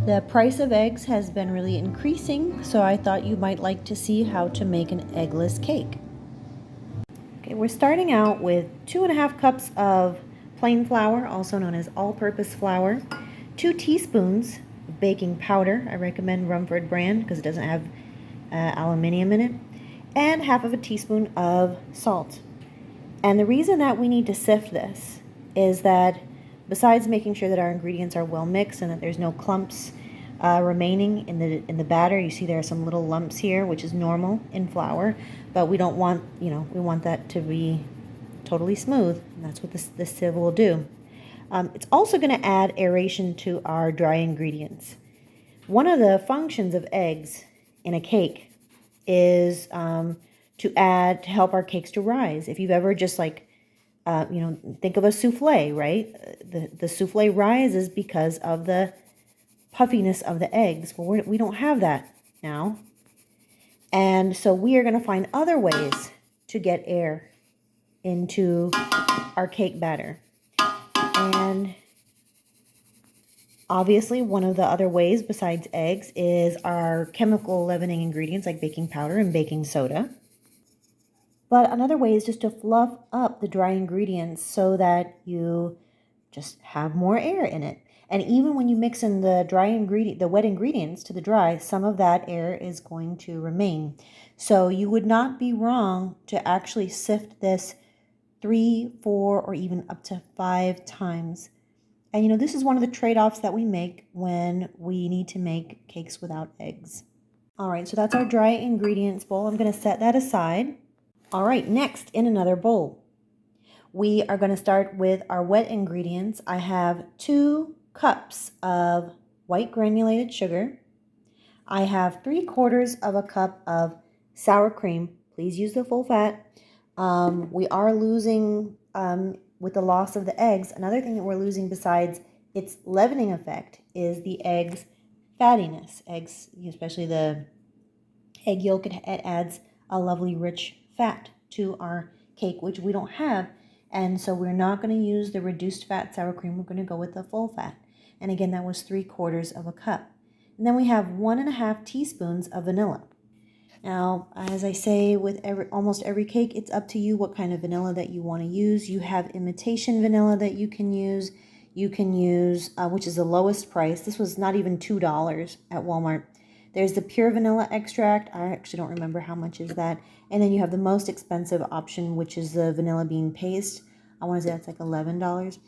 The price of eggs has been really increasing, so I thought you might like to see how to make an eggless cake. Okay, we're starting out with 2.5 cups of plain flour, also known as all-purpose flour, 2 teaspoons of baking powder. I recommend Rumford brand because it doesn't have aluminium in it, and 1/2 teaspoon of salt. And the reason that we need to sift this is that besides making sure that our ingredients are well mixed and that there's no clumps remaining in the batter, you see there are some little lumps here, which is normal in flour, but we don't want, we want that to be totally smooth, and that's what this sieve will do. It's also going to add aeration to our dry ingredients. One of the functions of eggs in a cake is to help our cakes to rise. If you've ever just think of a souffle, right? The souffle rises because of the puffiness of the eggs. Well, we don't have that now. And so we are going to find other ways to get air into our cake batter. And obviously, one of the other ways besides eggs is our chemical leavening ingredients like baking powder and baking soda. But another way is just to fluff up the dry ingredients so that you just have more air in it. And even when you mix in the wet ingredients to the dry, some of that air is going to remain. So you would not be wrong to actually sift this 3, 4, or even up to 5 times. And this is one of the trade-offs that we make when we need to make cakes without eggs. All right, so that's our dry ingredients bowl. I'm going to set that aside. All right, next in another bowl, we are going to start with our wet ingredients. I have 2 cups of white granulated sugar. I have 3/4 cup of sour cream. Please use the full fat. We are losing, with the loss of the eggs, another thing that we're losing besides its leavening effect is the eggs' fattiness. Eggs, especially the egg yolk, it adds a lovely rich fat to our cake, which we don't have. And so we're not going to use the reduced fat sour cream. We're going to go with the full fat. And again, that was 3/4 cup. And then we have 1.5 teaspoons of vanilla. Now, as I say with almost every cake, it's up to you what kind of vanilla that you want to use. You have imitation vanilla that you can use. You can use, which is the lowest price. This was not even $2 at Walmart. There's the pure vanilla extract. I actually don't remember how much is that. And then you have the most expensive option, which is the vanilla bean paste. I want to say that's like $11.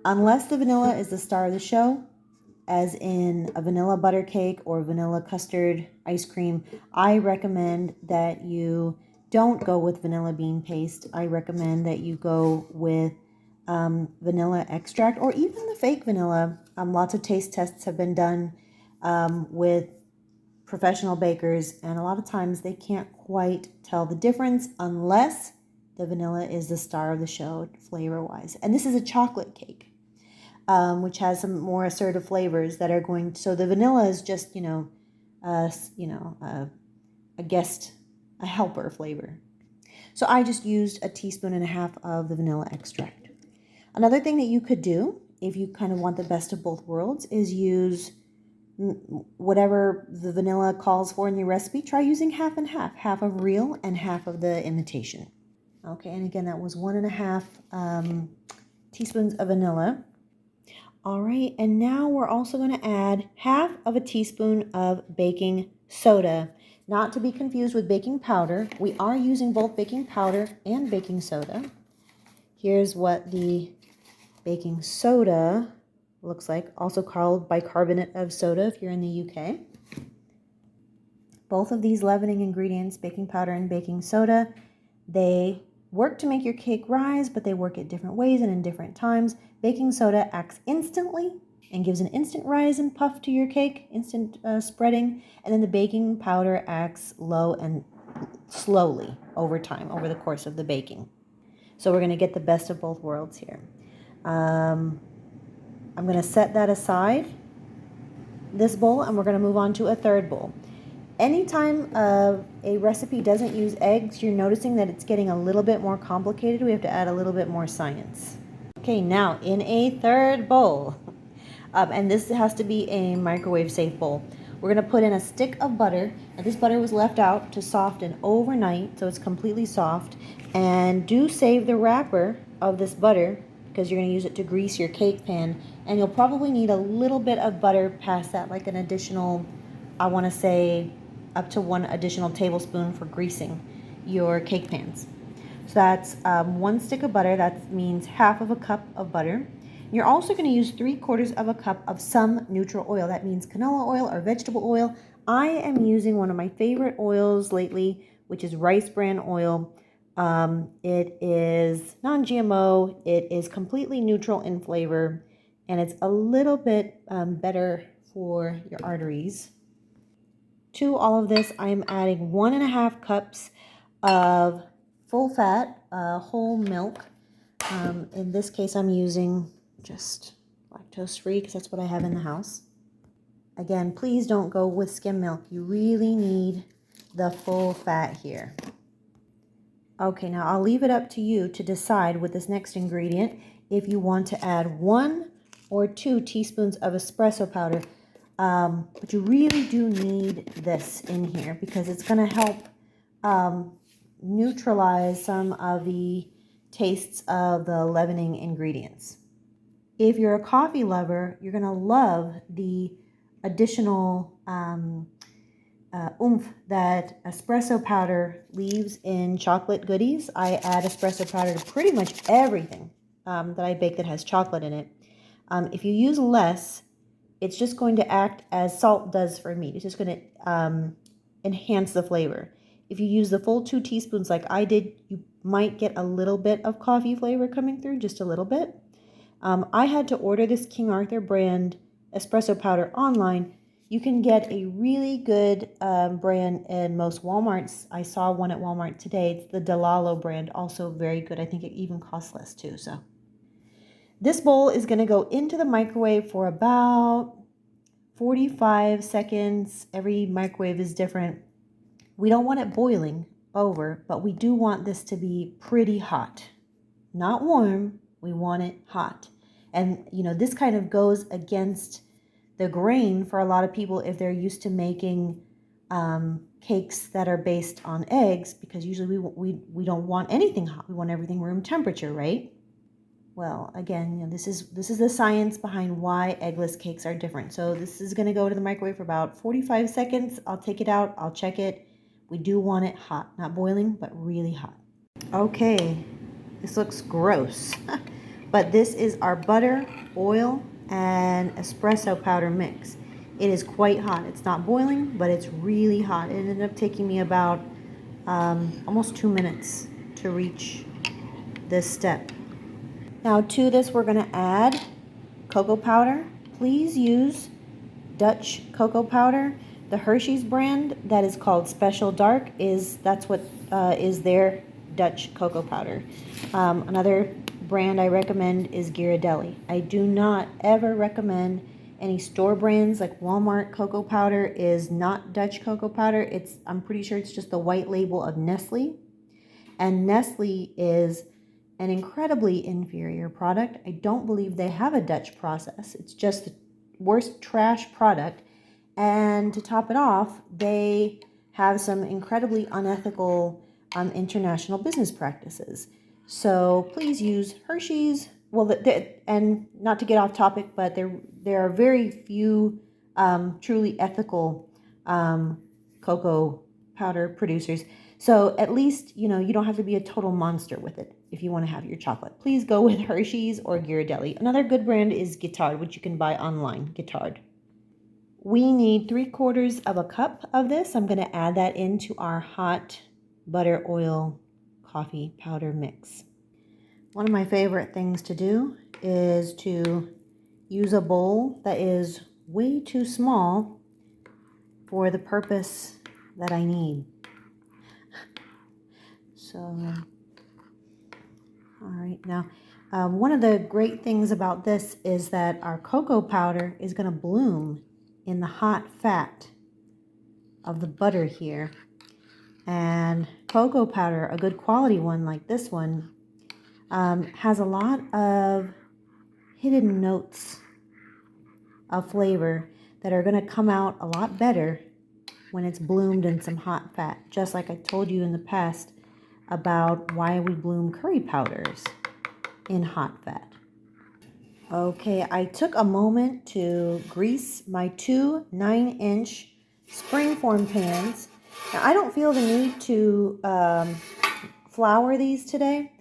Unless the vanilla is the star of the show, as in a vanilla butter cake or vanilla custard ice cream, I recommend that you don't go with vanilla bean paste. I recommend that you go with vanilla extract or even the fake vanilla. Lots of taste tests have been done with professional bakers, and a lot of times they can't quite tell the difference unless the vanilla is the star of the show flavor-wise. And this is a chocolate cake, which has some more assertive flavors that are going. So the vanilla is just a helper flavor. So I just used 1.5 teaspoons of the vanilla extract. Another thing that you could do if you kind of want the best of both worlds is use whatever the vanilla calls for in your recipe. Try using half and half of real and half of the imitation. Okay, and again, that was 1.5 teaspoons of vanilla. All right, and now we're also going to add 1/2 teaspoon of baking soda, not to be confused with baking powder. We are using both baking powder and baking soda. Here's what the baking soda looks like, also called bicarbonate of soda if you're in the UK. Both of these leavening ingredients, baking powder and baking soda, they work to make your cake rise, but they work at different ways and in different times. Baking soda acts instantly and gives an instant rise and puff to your cake, instant spreading, and then the baking powder acts low and slowly over time, over the course of the baking. So we're going to get the best of both worlds here. I'm going to set that aside, this bowl, and we're going to move on to a third bowl. Anytime a recipe doesn't use eggs, you're noticing that it's getting a little bit more complicated. We have to add a little bit more science. Okay, now in a third bowl, And this has to be a microwave safe bowl. We're going to put in a stick of butter. Now, this butter was left out to soften overnight, so it's completely soft. And do save the wrapper of this butter because you're going to use it to grease your cake pan. And you'll probably need a little bit of butter past that, like an additional, I want to say, up to 1 additional tablespoon for greasing your cake pans. So that's 1 stick of butter. That means half of a cup of butter. You're also going to use 3/4 of a cup of some neutral oil. That means canola oil or vegetable oil. I am using one of my favorite oils lately, which is rice bran oil. It is non-GMO. It is completely neutral in flavor, and it's a little bit better for your arteries. To all of this, I am adding 1.5 cups of full fat whole milk. In this case, I'm using just lactose free because that's what I have in the house. Again, please don't go with skim milk. You really need the full fat here. Okay, now I'll leave it up to you to decide with this next ingredient if you want to add 1 or 2 teaspoons of espresso powder. But you really do need this in here because it's going to help neutralize some of the tastes of the leavening ingredients. If you're a coffee lover, you're going to love the additional oomph that espresso powder leaves in chocolate goodies. I add espresso powder to pretty much everything that I bake that has chocolate in it. If you use less, it's just going to act as salt does for meat. It's just going to enhance the flavor. If you use the full 2 teaspoons like I did, you might get a little bit of coffee flavor coming through, just a little bit. I had to order this King Arthur brand espresso powder online. You can get a really good brand in most Walmarts. I saw one at Walmart today. It's the Delalo brand, also very good. I think it even costs less too. So this bowl is going to go into the microwave for about 45 seconds. Every microwave is different. We don't want it boiling over, but we do want this to be pretty hot. Not warm, we want it hot. And, you know, this kind of goes against the grain for a lot of people if they're used to making cakes that are based on eggs, because usually we don't want anything hot. We want everything room temperature, right? Well, again, you know, this is the science behind why eggless cakes are different. So this is going to go to the microwave for about 45 seconds. I'll take it out. I'll check it. We do want it hot, not boiling, but really hot. Okay, this looks gross, but this is our butter, oil, and espresso powder mix. It is quite hot. It's not boiling, but it's really hot. It ended up taking me about almost 2 minutes to reach this step. Now to this, we're going to add cocoa powder. Please use Dutch cocoa powder. The Hershey's brand that is called Special Dark that's what is their Dutch cocoa powder. Another brand I recommend is Ghirardelli. I do not ever recommend any store brands like Walmart cocoa powder is not Dutch cocoa powder. I'm pretty sure it's just the white label of Nestle. And Nestle is an incredibly inferior product. I don't believe they have a Dutch process. It's just the worst trash product. And to top it off, they have some incredibly unethical international business practices. So please use Hershey's. Well, and not to get off topic, but there are very few truly ethical cocoa powder producers. So at least, you know, you don't have to be a total monster with it if you want to have your chocolate. Please go with Hershey's or Ghirardelli. Another good brand is Guittard, which you can buy online, Guittard. We need 3/4 of a cup of this. I'm going to add that into our hot butter, oil, coffee powder mix. One of my favorite things to do is to use a bowl that is way too small for the purpose that I need. So, all right, now one of the great things about this is that our cocoa powder is going to bloom in the hot fat of the butter here. And cocoa powder, a good quality one like this one, has a lot of hidden notes of flavor that are going to come out a lot better when it's bloomed in some hot fat, just like I told you in the past about why we bloom curry powders in hot fat. Okay, I took a moment to grease my two 9-inch springform pans. Now, I don't feel the need to flour these today.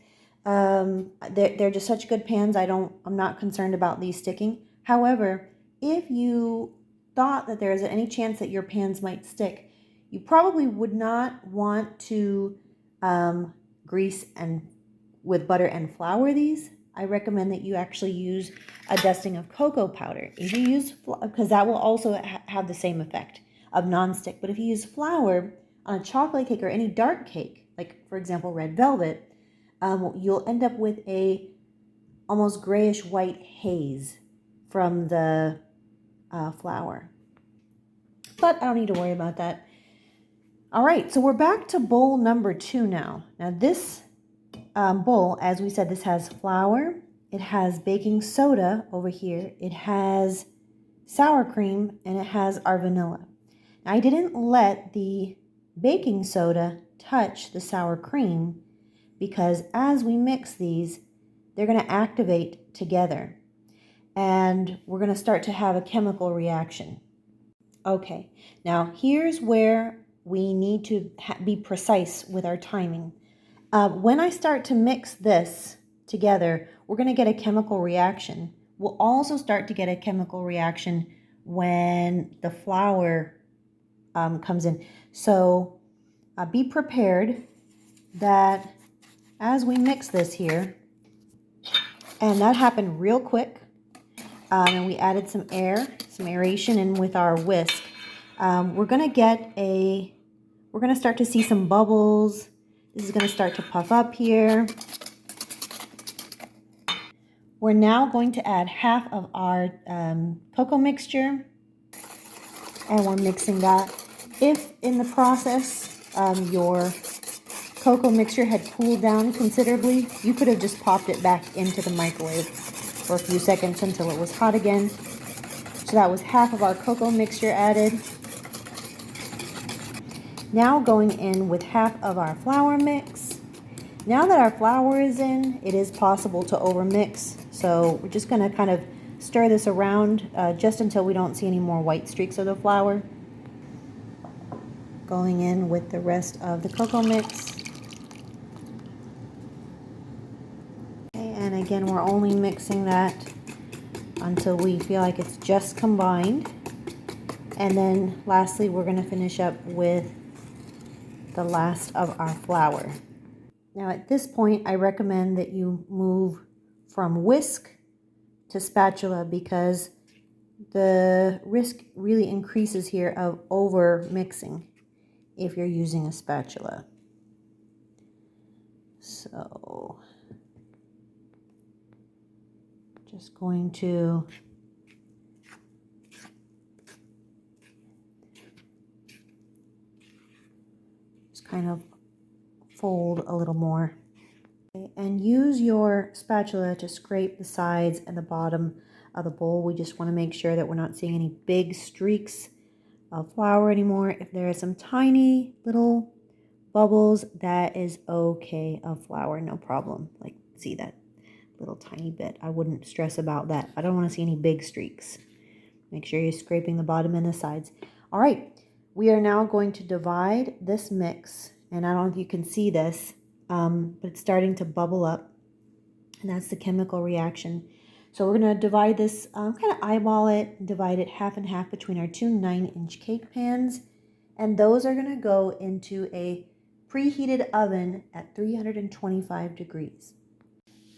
They're just such good pans. I'm not concerned about these sticking. However, if you thought that there is any chance that your pans might stick, you probably would not want to grease and with butter and flour these. I recommend that you actually use a dusting of cocoa powder. If you use, because that will also have the same effect of nonstick. But if you use flour on a chocolate cake or any dark cake, like for example red velvet, you'll end up with a almost grayish white haze from the flour. But I don't need to worry about that. All right, so we're back to bowl number 2 now. Now this bowl, as we said, this has flour, it has baking soda over here, it has sour cream, and it has our vanilla. Now, I didn't let the baking soda touch the sour cream because as we mix these, they're going to activate together and we're going to start to have a chemical reaction. Okay, now here's where we need to be precise with our timing. When I start to mix this together, we're going to get a chemical reaction. We'll also start to get a chemical reaction when the flour comes in. So be prepared that as we mix this here, and that happened real quick, and we added some aeration in with our whisk, we're going to start to see some bubbles. This is going to start to puff up here. We're now going to add half of our cocoa mixture, and we're mixing that. If in the process your cocoa mixture had cooled down considerably, you could have just popped it back into the microwave for a few seconds until it was hot again. So that was half of our cocoa mixture added. Now going in with half of our flour mix. Now that our flour is in, it is possible to overmix. So we're just going to kind of stir this around just until we don't see any more white streaks of the flour. Going in with the rest of the cocoa mix. Okay, and again, we're only mixing that until we feel like it's just combined. And then lastly, we're going to finish up with the last of our flour. Now at this point, I recommend that you move from whisk to spatula because the risk really increases here of over mixing if you're using a spatula. So just going to kind of fold a little more. Okay, and use your spatula to scrape the sides and the bottom of the bowl. We just want to make sure that we're not seeing any big streaks of flour anymore. If there are some tiny little bubbles, that is okay of flour, no problem. Like, see that little tiny bit. I wouldn't stress about that. I don't want to see any big streaks. Make sure you're scraping the bottom and the sides. All right. We are now going to divide this mix, and I don't know if you can see this, but it's starting to bubble up, and that's the chemical reaction. So we're going to divide this, kind of eyeball it, divide it half and half between our two 9-inch cake pans, and those are going to go into a preheated oven at 325 degrees.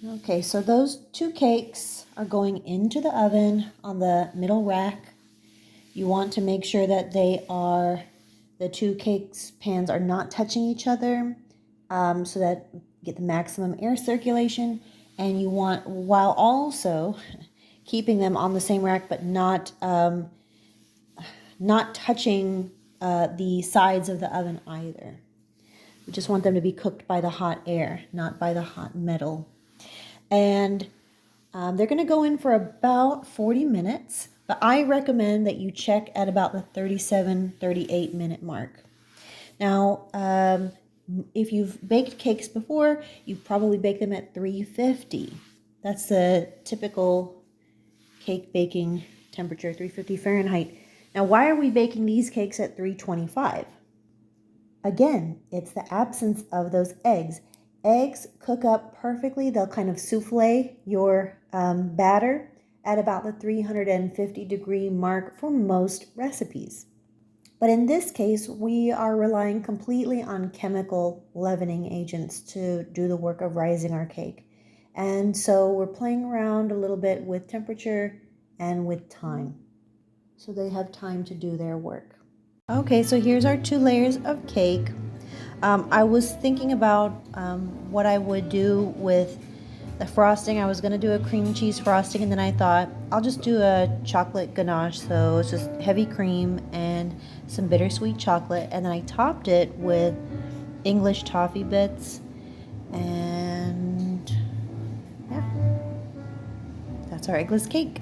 Okay, so those two cakes are going into the oven on the middle rack. You want to make sure that the two cakes pans are not touching each other so that you get the maximum air circulation. And you want, while also keeping them on the same rack, but not touching the sides of the oven either. We just want them to be cooked by the hot air, not by the hot metal. And they're going to go in for about 40 minutes. But I recommend that you check at about the 37-38 minute mark. Now, if you've baked cakes before, you probably bake them at 350. That's the typical cake baking temperature, 350 Fahrenheit. Now, why are we baking these cakes at 325? Again, it's the absence of those eggs. Eggs cook up perfectly. They'll kind of souffle your batter at about the 350-degree mark for most recipes. But in this case, we are relying completely on chemical leavening agents to do the work of rising our cake. And so we're playing around a little bit with temperature and with time, so they have time to do their work. Okay, so here's our 2 layers of cake. I was thinking about what I would do with the frosting. I was going to do a cream cheese frosting, and then I thought I'll just do a chocolate ganache. So it's just heavy cream and some bittersweet chocolate, and then I topped it with English toffee bits, and yeah, that's our eggless cake.